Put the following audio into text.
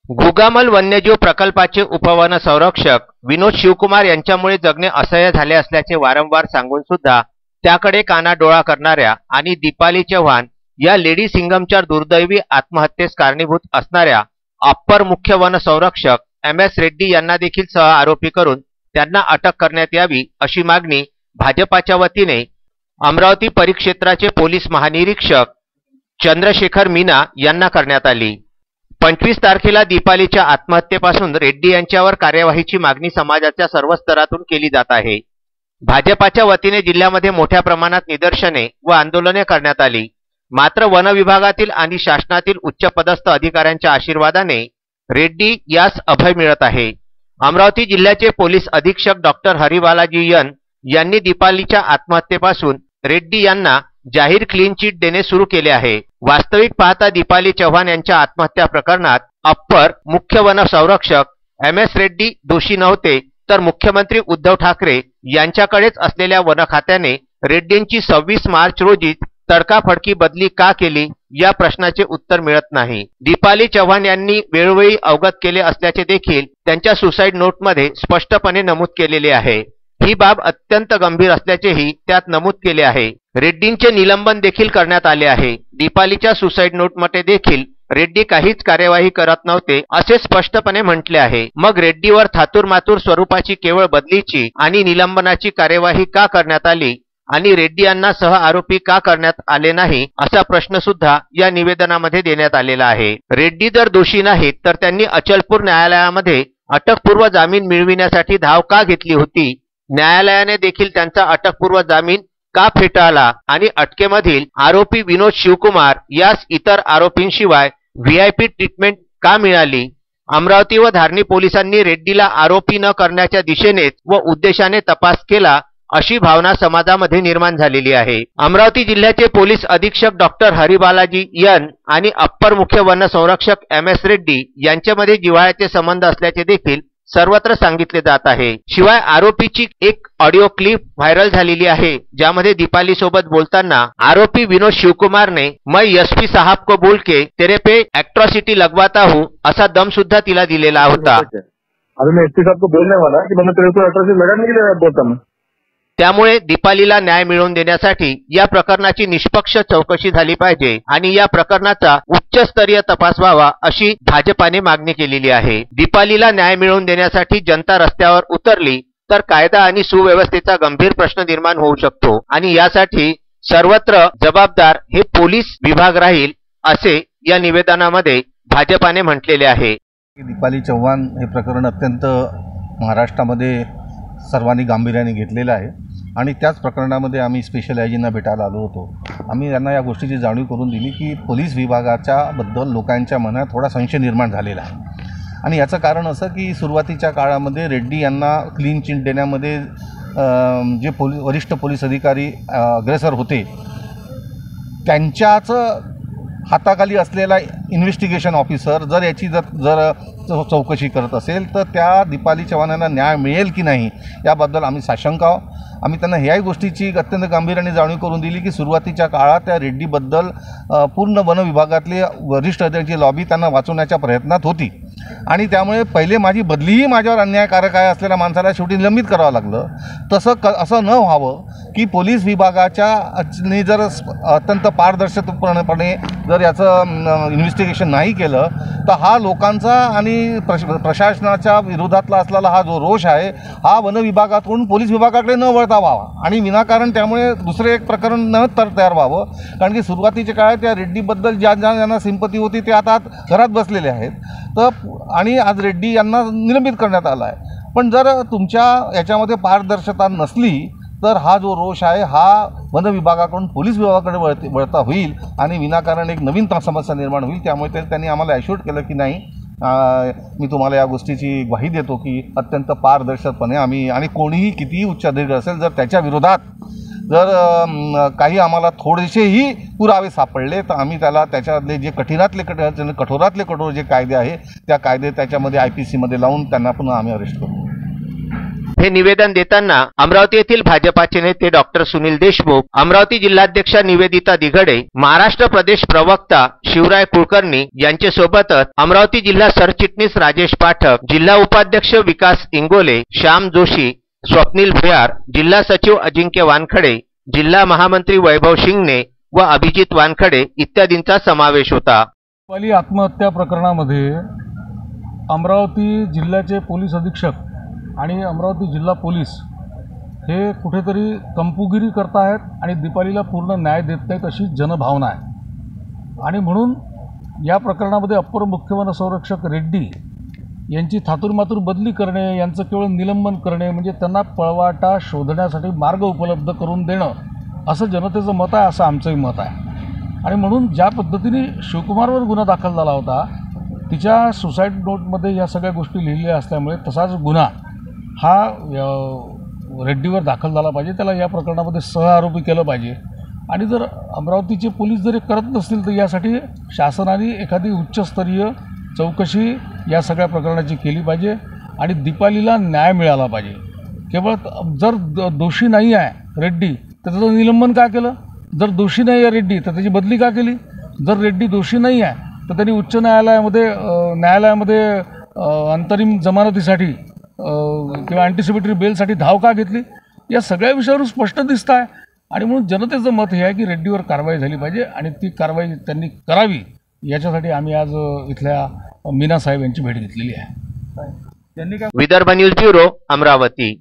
गुगामल वन्यजीव प्रकल्पाचे उपवन संरक्षक विनोद शिवकुमार यांच्यामुळे जगणे असह्य झाले असल्याचे वारंवार सांगून सुद्धा त्याकडे कानाडोळा करणाऱ्या आणि दीपाली चव्हाण या लेडी सिंगमच्या दुर्दैवी आत्महत्येस कारणीभूत असणाऱ्या अप्पर मुख्य वन संरक्षक MS रेड्डी यांना देखील सह आरोपी करून त्यांना अटक करण्यात यावी अशी मागणी भाजपाच्या वतीने अमरावती परिक्षेत्राचे पोलीस महानिरीक्षक चंद्रशेखर मीना यांना करण्यात आली। 25 तारखेला दीपालीच्या आत्महत्येपासून रेड्डी यांच्यावर कार्यवाहीची मागणी समाजाच्या सर्व स्तरातून केली जात आहे। भाजपाच्या वतीने जिल्ह्यामध्ये मोठ्या प्रमाणात निदर्शने व आंदोलने करण्यात आली। मात्र वन विभागातील आणि शासनातील उच्चपदस्थ अधिकाऱ्यांच्या आशीर्वादाने रेड्डी यास अभय मिळत आहे। अमरावती जिल्ह्याचे पोलीस अधीक्षक डॉक्टर हरिबालाजी यन यांनी दीपालीच्या आत्महत्येपासून रेड्डी यांना जाहीर क्लीन चिट देणे सुरू केले आहे। वास्तविक पाहता दीपाली चव्हाण यांच्या आत्महत्या प्रकरणात अप्पर मुख्य वन संरक्षक MS रेड्डी दोषी नव्हते, तर मुख्यमंत्री उद्धव ठाकरे यांच्याकडेच असलेल्या वन खात्याने रेड्डींची 26 मार्च रोजी तडकाफडकी बदली का केली या प्रश्नाचे उत्तर मिळत नाही। दीपाली चव्हाण यांनी वेळोवेळी अवगत केले असल्याचे देखील त्यांच्या सुसाईड नोटमध्ये स्पष्टपणे नमूद केलेले आहे। ही बाब अत्यंत गंभीर असल्याचेही त्यात नमूद केले आहे। रेड्डींचे निलंबन देखील करण्यात आले आहे। दीपालीच्या सुसाईड नोटमध्ये देखील रेड्डी काहीच कार्यवाही करत नव्हते असे स्पष्टपणे म्हटले आहे। मग रेड्डीवर थातूरमातूर स्वरूपाची केवळ बदलीची आणि निलंबनाची कार्यवाही का करण्यात आली आणि रेड्डी यांना सह आरोपी का करण्यात आले नाही असा प्रश्न सुद्धा या निवेदनामध्ये देण्यात आलेला आहे। रेड्डी जर दोषी नाहीत तर त्यांनी अचलपूर न्यायालयामध्ये अटकपूर्व जामीन मिळविण्यासाठी धाव का घेतली होती? न्यायालयाने देखील त्यांचा अटकपूर्व जामीन का फेटाळला आणि अटकेमधील आरोपी विनोद शिवकुमार यास इतर आरोपींशिवाय VIP ट्रीटमेंट का मिळाली? अमरावती व धारणी पोलिसांनी रेड्डीला आरोपी न करण्याच्या दिशेने व उद्देशाने तपास केला अशी भावना समाजामध्ये निर्माण झालेली आहे। अमरावती जिल्ह्याचे पोलीस अधीक्षक डॉक्टर हरिबालाजी यन आणि अप्पर मुख्य वन संरक्षक MS रेड्डी यांच्यामध्ये जिव्हाळ्याचे संबंध असल्याचे देखील सर्वत्र सांगितले जात आहे। शिवाय आरोपीची एक ऑडिओ क्लिप व्हायरल झालेली आहे, ज्यामध्ये दीपाली सोबत बोलताना आरोपी विनोद शिवकुमार ने मैं SP साहब को बोल के तेरे पे एट्रॉसिटी लगवाता हूँ असा दम सुद्धा तिला दिलेला होता। अभी मैं SP साहब को बोलने वाला कि मैंने तेरे को एट्रॉसिटी लगाने के लिए बोलता हूँ। त्यामुळे दीपालीला न्याय मिळवून देण्यासाठी या प्रकरणाची निष्पक्ष चौकशी झाली पाहिजे आणि या प्रकरणाचा उच्चस्तरीय तपास व्हावा अशी भाजपाने मागणी केलेली आहे। दीपालीला न्याय मिळवून देण्यासाठी जनता रस्त्यावर उतरली तर कायदा आणि सुव्यवस्थेचा गंभीर प्रश्न निर्माण होऊ शकतो आणि यासाठी सर्वत्र जबाबदार हे पोलीस विभाग राहील असे या निवेदनामध्ये भाजपाने म्हटलेले आहे। दीपाली चव्हाण हे प्रकरण अत्यंत महाराष्ट्रामध्ये सर्वांनी गांभीर्याने घेतलेलं आहे आणि त्याच प्रकरणामध्ये आम्ही स्पेशल आयजींना भेटायला आलो होतो। आम्ही त्यांना या गोष्टीची जाणीव करून दिली की पोलीस विभागाच्या बद्दल लोकांच्या मनात थोडा संशय निर्माण झालेला आहे आणि याचं कारण असं की सुरुवातीच्या काळामध्ये रेड्डी यांना क्लीन चिट देण्यामध्ये जे वरिष्ठ पोलीस अधिकारी अग्रेसर होते त्यांच्याच हाताखाली असलेला इन्व्हेस्टिगेशन ऑफिसर जर याची जर चौकशी करत असेल तर त्या दीपाली चव्हाणांना न्याय मिळेल की नाही याबद्दल आम्ही साशंक आहोत। आम्ही त्यांना ह्याही गोष्टीची अत्यंत गांभीर्याने जाणीव करून दिली की सुरुवातीच्या काळात त्या रेड्डीबद्दल पूर्ण वन विभागातले वरिष्ठ अधिकाऱ्यांची लॉबी त्यांना वाचवण्याच्या प्रयत्नात होती आणि त्यामुळे पहिले माझी बदलीही माझ्यावर अन्यायकारक आहे असलेल्या माणसाला शेवटी निलंबित करावं लागलं। तसं असं न व्हावं की पोलीस विभागाच्या जर अत्यंत पारदर्शकपणे जर याचं इन्व्हेस्टिगेशन नाही केलं तर हा लोकांचा आणि प्रशासनाच्या विरोधातला असलेला हा जो रोष आहे हा वन विभागातून पोलीस विभागाकडे न वळता व्हावा आणि विनाकारण त्यामुळे दुसरे एक प्रकरण न तयार व्हावं। कारण की सुरुवातीच्या काळात त्या रेड्डीबद्दल ज्यांना सिंपती होती ते आता घरात बसलेले आहेत तर आणि आज रेड्डी यांना निलंबित करण्यात आला आहे। पण जर तुमच्या याच्यामध्ये पारदर्शकता नसली तर हा जो रोष आहे हा वन विभागाकडून पोलीस विभागाकडे वळता होईल आणि विनाकारण एक नवीन समस्या निर्माण होईल। त्यामुळे त्यांनी आम्हाला ॲश्युअर्ड केलं की नाही मी तुम्हाला या गोष्टीची ग्वाही देतो की अत्यंत पारदर्शकपणे आम्ही आणि कोणीही कितीही उच्च अधिकारी असेल जर त्याच्या विरोधात जर काही आम्हाला थोडेसेही पुरावे सापडले तर आम्ही त्याला त्याच्यातले जे कठोरातले कठोर जे कायदे आहे त्या कायदे त्याच्यामध्ये IPC मध्ये लावून त्यांना पुन्हा आम्ही अरेस्ट करू। हे निवेदन देताना अमरावती येथील भाजपाचे नेते डॉक्टर सुनील देशमुख, अमरावती जिल्हाध्यक्षा निवेदिता दिघडे, महाराष्ट्र प्रदेश प्रवक्ता शिवराय कुलकर्णी यांचे सोबतच अमरावती जिल्हा सरचिटणीस राजेश पाठक, जिल्हा उपाध्यक्ष विकास इंगोले, श्याम जोशी, स्वप्नील भुयार, जिल्हा सचिव अजिंक्य वानखडे, जिल्हा महामंत्री वैभव शिंगणे व अभिजित वानखडे इत्यादींचा समावेश होता. दीपाली आत्महत्या प्रकरणामध्ये अमरावती जिल्ह्याचे पोलीस अधीक्षक आणि अमरावती जिल्हा पोलीस हे कुठेतरी कंपुगिरी करत आहेत आणि दीपालीला पूर्ण न्याय देत नाहीत अशी जनभावना आहे. आणि म्हणून या प्रकरणामध्ये अप्पर मुख्य वन संरक्षक रेड्डी यांची थातूरमातूर बदली करणे, यांचं केवळ निलंबन करणे म्हणजे त्यांना पळवाटा शोधण्यासाठी मार्ग उपलब्ध करून देणं असं जनतेचं मत आहे, असं आमचंही मत आहे. आणि म्हणून ज्या पद्धतीने शिवकुमारवर गुन्हा दाखल झाला होता, तिच्या सुसाईड नोटमध्ये या सगळ्या गोष्टी लिहिलेल्या असल्यामुळे तसाच गुन्हा हा रेड्डीवर दाखल झाला पाहिजे. त्याला या प्रकरणामध्ये सहआरोपी केलं पाहिजे. आणि जर अमरावतीचे पोलीस जर करत नसतील तर यासाठी शासनाने एखादी उच्चस्तरीय चौकशी या सगळ्या प्रकरणाची केली पाहिजे आणि दीपालीला न्याय मिळाला पाहिजे. केवळ जर दोषी नाही आहे रेड्डी तर त्याचं निलंबन का केलं? जर दोषी नाही आहे रेड्डी तर त्याची बदली का केली? जर रेड्डी दोषी नाही आहे तर त्यांनी उच्च न्यायालयामध्ये अंतरिम जमानतीसाठी किंवा अँटिसिपेटरी बेलसाठी धाव का घेतली? या सगळ्या विषयावरून स्पष्ट दिसत आहे. आणि म्हणून जनतेचं मत हे आहे की रेड्डीवर कारवाई झाली पाहिजे आणि ती कारवाई त्यांनी करावी. याच्यासाठी आम्ही आज इथल्या मीना साहेब यांची भेट घेतलेली आहे. Vidarbha news bureau, Amravati.